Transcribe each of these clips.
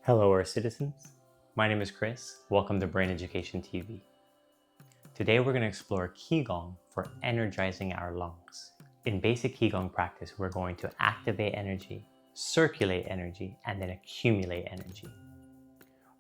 Hello, Earth citizens. My name is Chris. Welcome to Brain Education TV. Today we're going to explore Qigong for energizing our lungs. In basic Qigong practice, we're going to activate energy, circulate energy, and then accumulate energy.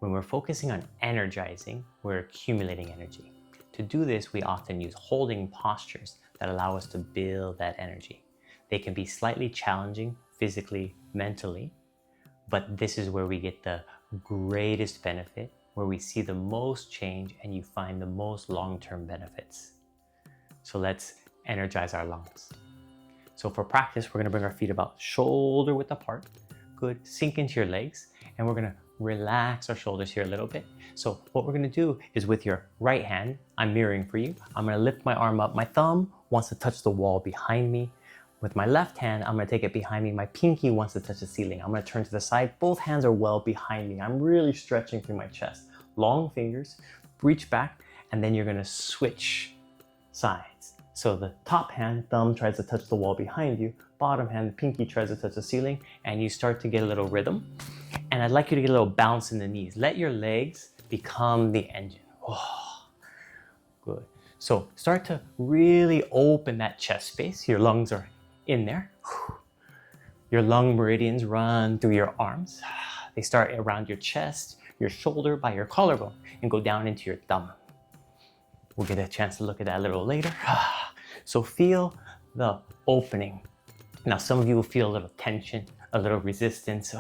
When we're focusing on energizing, we're accumulating energy. To do this, we often use holding postures that allow us to build that energy. They can be slightly challenging physically, mentally, but this is where we get the greatest benefit, where we see the most change and you find the most long-term benefits. So let's energize our lungs. So for practice, we're gonna bring our feet about shoulder width apart. Good, sink into your legs, and we're gonna relax our shoulders here a little bit. So what we're gonna do is with your right hand, I'm mirroring for you, I'm gonna lift my arm up. My thumb wants to touch the wall behind me. With my left hand, I'm gonna take it behind me. My pinky wants to touch the ceiling. I'm gonna turn to the side. Both hands are well behind me. I'm really stretching through my chest. Long fingers, reach back, and then you're gonna switch sides. So the top hand, thumb tries to touch the wall behind you. Bottom hand, the pinky tries to touch the ceiling, and you start to get a little rhythm. And I'd like you to get a little bounce in the knees. Let your legs become the engine. Oh, good. So start to really open that chest space. Your lungs are in there. Your lung meridians run through your arms. They start around your chest, your shoulder, by your collarbone, and go down into your thumb. We'll get a chance to look at that a little later. So feel the opening. Now, some of you will feel a little tension, a little resistance.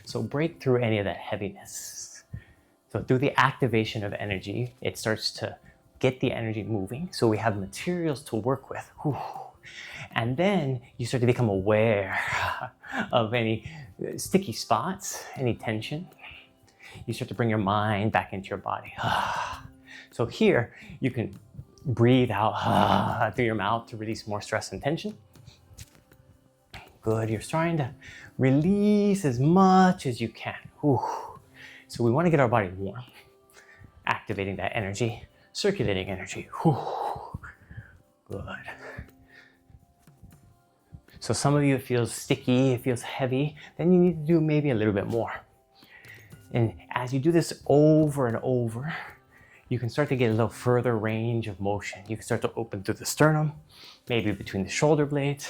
So break through any of that heaviness. So through the activation of energy, it starts to get the energy moving. So we have materials to work with. And then you start to become aware of any sticky spots, any tension. You start to bring your mind back into your body. So here you can breathe out through your mouth to release more stress and tension. Good, you're starting to release as much as you can. So we want to get our body warm, activating that energy, circulating energy. Good. So some of you, it feels sticky, it feels heavy, then you need to do maybe a little bit more. And as you do this over and over, you can start to get a little further range of motion. You can start to open through the sternum, maybe between the shoulder blades.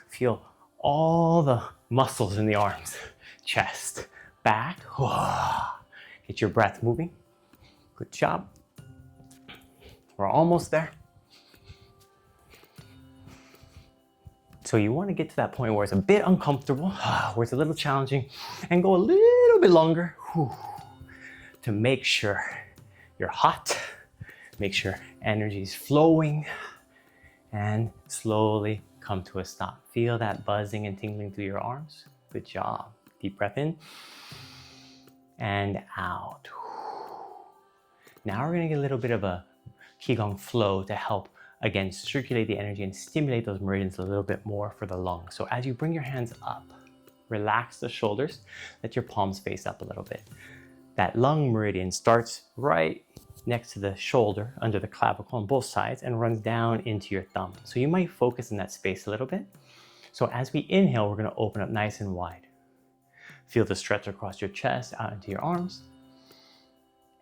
Feel all the muscles in the arms, chest, back. Get your breath moving. Good job. We're almost there. So you want to get to that point where it's a bit uncomfortable, where it's a little challenging, and go a little bit longer to make sure you're hot, make sure energy is flowing, and slowly come to a stop. Feel that buzzing and tingling through your arms. Good job. Deep breath in and out. Now we're going to get a little bit of a Qigong flow to help, again, circulate the energy and stimulate those meridians a little bit more for the lungs. So as you bring your hands up, relax the shoulders, let your palms face up a little bit. That lung meridian starts right next to the shoulder, under the clavicle on both sides, and runs down into your thumb. So you might focus in that space a little bit. So as we inhale, we're going to open up nice and wide. Feel the stretch across your chest, out into your arms.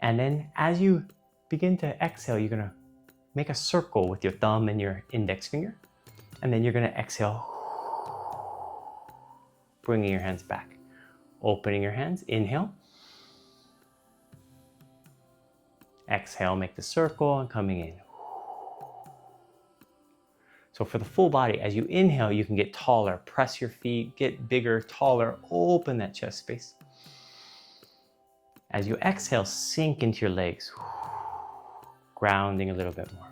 And then as you begin to exhale, you're going to make a circle with your thumb and your index finger. And then you're going to exhale, bringing your hands back. Opening your hands, inhale. Exhale, make the circle and coming in. So for the full body, as you inhale, you can get taller. Press your feet, get bigger, taller, open that chest space. As you exhale, sink into your legs, grounding a little bit more.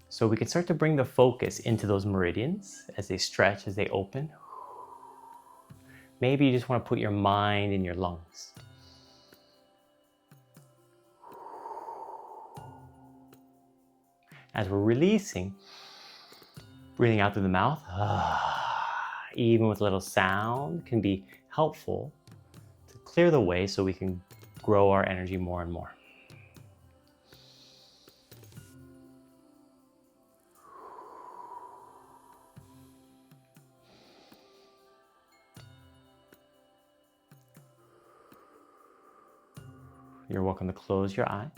So we can start to bring the focus into those meridians as they stretch, as they open. Maybe you just want to put your mind in your lungs. As we're releasing, breathing out through the mouth, even with a little sound, can be helpful to clear the way so we can grow our energy more and more. You're welcome to close your eyes.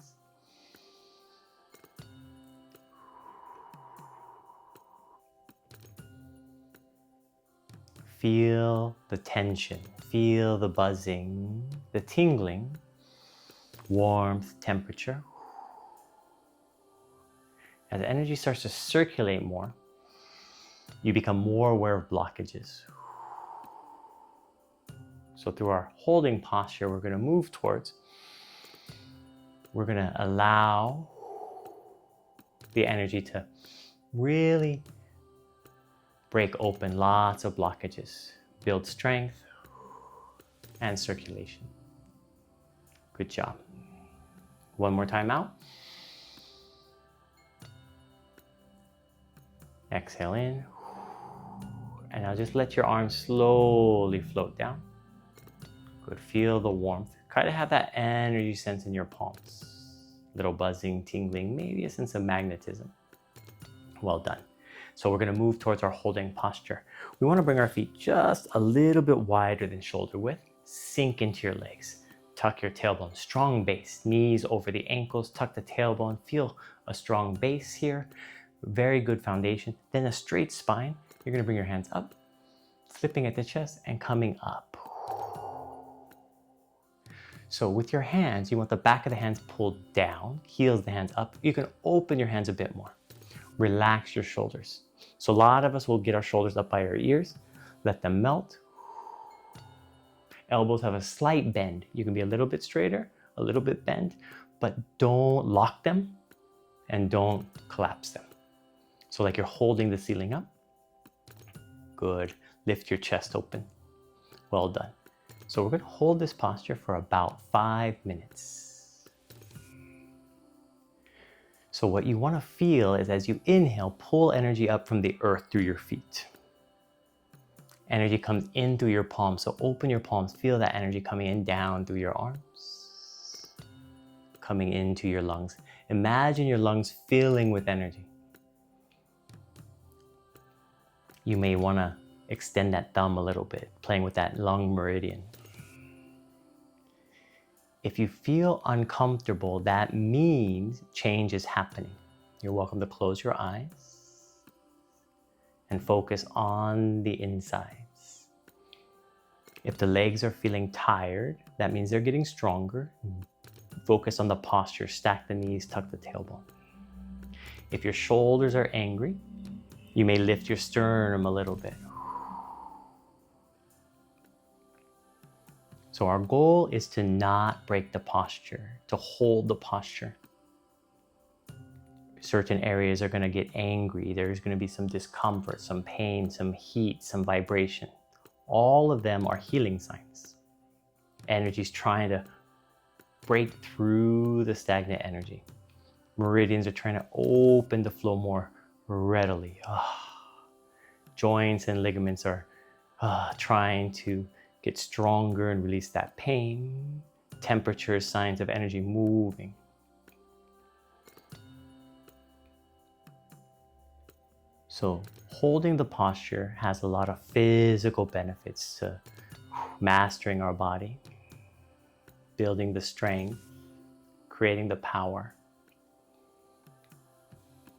Feel the tension, feel the buzzing, the tingling, warmth, temperature. As the energy starts to circulate more, you become more aware of blockages. So through our holding posture, we're going to move towards, we're going to allow the energy to really break open lots of blockages, build strength and circulation. Good job. One more time out. Exhale in. And now just let your arms slowly float down. Good, feel the warmth. Try to have that energy sense in your palms. Little buzzing, tingling, maybe a sense of magnetism. Well done. So we're gonna move towards our holding posture. We wanna bring our feet just a little bit wider than shoulder width. Sink into your legs. Tuck your tailbone, strong base. Knees over the ankles, tuck the tailbone. Feel a strong base here. Very good foundation. Then a straight spine. You're gonna bring your hands up, flipping at the chest and coming up. So with your hands, you want the back of the hands pulled down, heels of the hands up. You can open your hands a bit more. Relax your shoulders. So a lot of us will get our shoulders up by our ears, let them melt. Elbows have a slight bend. You can be a little bit straighter, a little bit bent, but don't lock them and don't collapse them. So like you're holding the ceiling up. Good. Lift your chest open. Well done. So we're going to hold this posture for about 5 minutes. So what you want to feel is as you inhale, pull energy up from the earth through your feet. Energy comes in through your palms. So open your palms. Feel that energy coming in down through your arms. Coming into your lungs. Imagine your lungs filling with energy. You may want to extend that thumb a little bit, playing with that lung meridian. If you feel uncomfortable, that means change is happening. You're welcome to close your eyes and focus on the insides. If the legs are feeling tired, that means they're getting stronger. Focus on the posture, stack the knees, tuck the tailbone. If your shoulders are angry, you may lift your sternum a little bit. So our goal is to not break the posture, to hold the posture. Certain areas are going to get angry. There's going to be some discomfort, some pain, some heat, some vibration. All of them are healing signs. Energy's trying to break through the stagnant energy. Meridians are trying to open the flow more readily. Joints and ligaments are trying to get stronger and release that pain. Temperature, signs of energy moving. So holding the posture has a lot of physical benefits to mastering our body, building the strength, creating the power.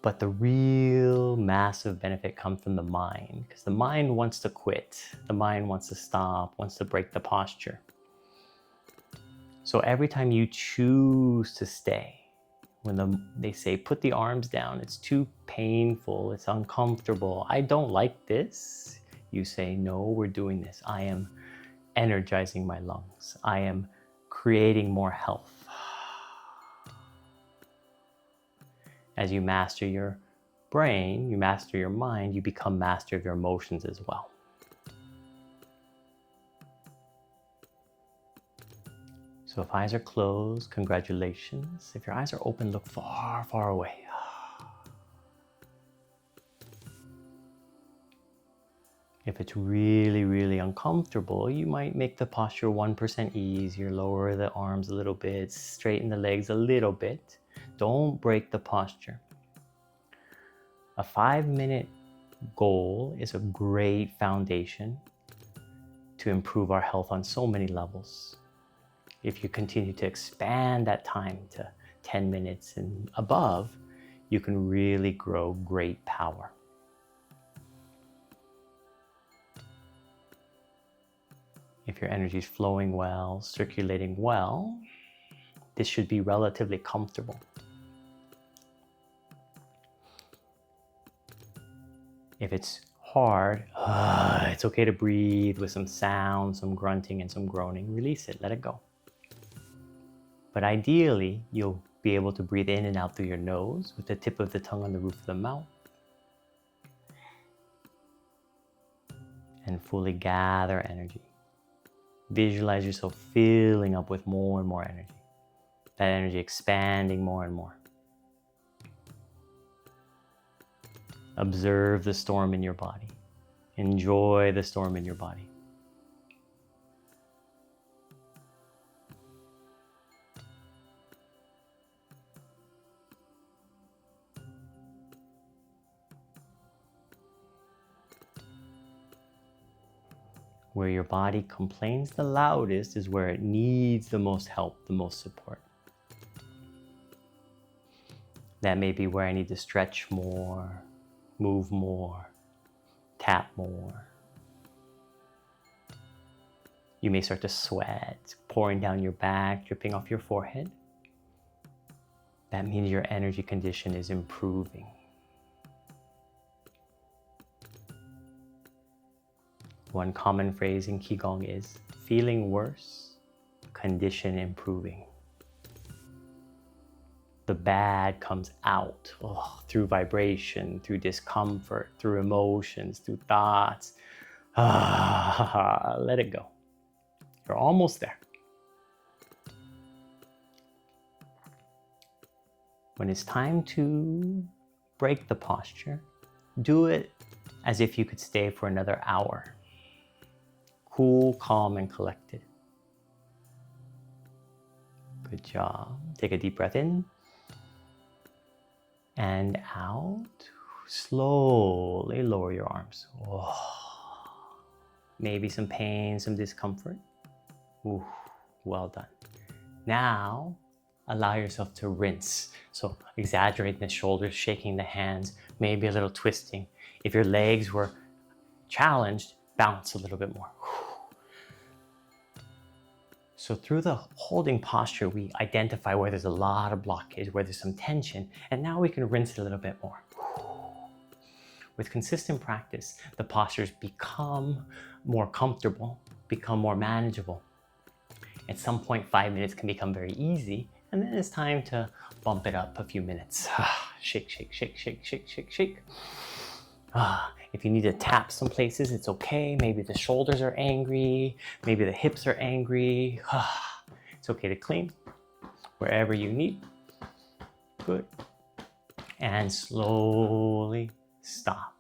But the real massive benefit comes from the mind, because the mind wants to quit. The mind wants to stop, wants to break the posture. So every time you choose to stay, when they say, put the arms down, it's too painful, it's uncomfortable, I don't like this. You say, no, we're doing this. I am energizing my lungs. I am creating more health. As you master your brain, you master your mind, you become master of your emotions as well. So if eyes are closed, congratulations. If your eyes are open, look far, far away. If it's really, really uncomfortable, you might make the posture 1% easier, lower the arms a little bit, straighten the legs a little bit. Don't break the posture. A 5-minute goal is a great foundation to improve our health on so many levels. If you continue to expand that time to 10 minutes and above, you can really grow great power. If your energy is flowing well, circulating well, this should be relatively comfortable. If it's hard, it's okay to breathe with some sound, some grunting and some groaning. Release it, let it go. But ideally, you'll be able to breathe in and out through your nose with the tip of the tongue on the roof of the mouth. And fully gather energy. Visualize yourself filling up with more and more energy. That energy expanding more and more. Observe the storm in your body. Enjoy the storm in your body. Where your body complains the loudest is where it needs the most help, the most support. That may be where I need to stretch more, move more, tap more. You may start to sweat, pouring down your back, dripping off your forehead. That means your energy condition is improving. One common phrase in Qigong is, feeling worse, condition improving. The bad comes out through vibration, through discomfort, through emotions, through thoughts. Let it go. You're almost there. When it's time to break the posture, do it as if you could stay for another hour. Cool, calm, and collected. Good job. Take a deep breath in and out. Slowly lower your arms. Maybe some pain, some discomfort. Well done. Now, allow yourself to rinse. So exaggerating the shoulders, shaking the hands, maybe a little twisting. If your legs were challenged, bounce a little bit more. So through the holding posture, we identify where there's a lot of blockage, where there's some tension, and now we can rinse it a little bit more. With consistent practice, the postures become more comfortable, become more manageable. At some point, 5 minutes can become very easy, and then it's time to bump it up a few minutes. Shake, shake, shake, shake, shake, shake, shake. If you need to tap some places, it's okay. Maybe the shoulders are angry. Maybe the hips are angry. It's okay to clean wherever you need. Good. And slowly stop.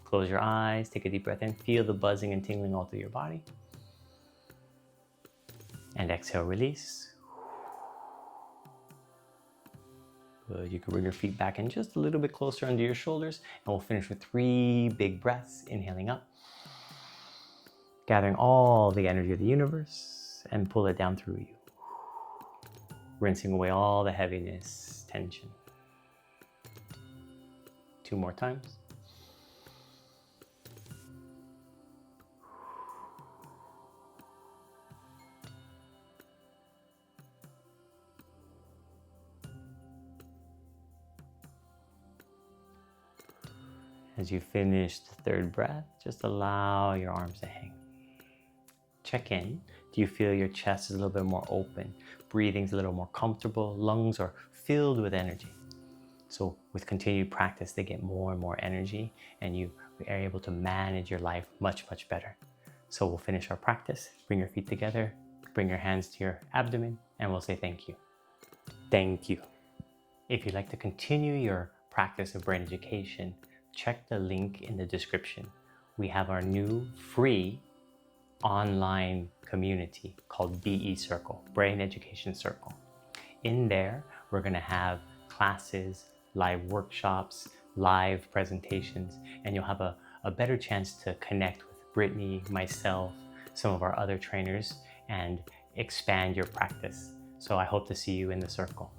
Close your eyes, take a deep breath in. Feel the buzzing and tingling all through your body. And exhale, release. Good. You can bring your feet back in just a little bit closer under your shoulders, and we'll finish with 3 big breaths. Inhaling up, gathering all the energy of the universe and pull it down through you. Rinsing away all the heaviness, tension. 2 more times. As you finish the 3rd breath, just allow your arms to hang. Check in. Do you feel your chest is a little bit more open? Breathing's a little more comfortable. Lungs are filled with energy. So with continued practice, they get more and more energy, and you are able to manage your life much, much better. So we'll finish our practice. Bring your feet together, bring your hands to your abdomen, and we'll say thank you. Thank you. If you'd like to continue your practice of brain education, check the link in the description. We have our new free online community called BE Circle, Brain Education Circle. In there, we're going to have classes, live workshops, live presentations, and you'll have a better chance to connect with Brittany, myself, some of our other trainers, and expand your practice. So I hope to see you in the circle.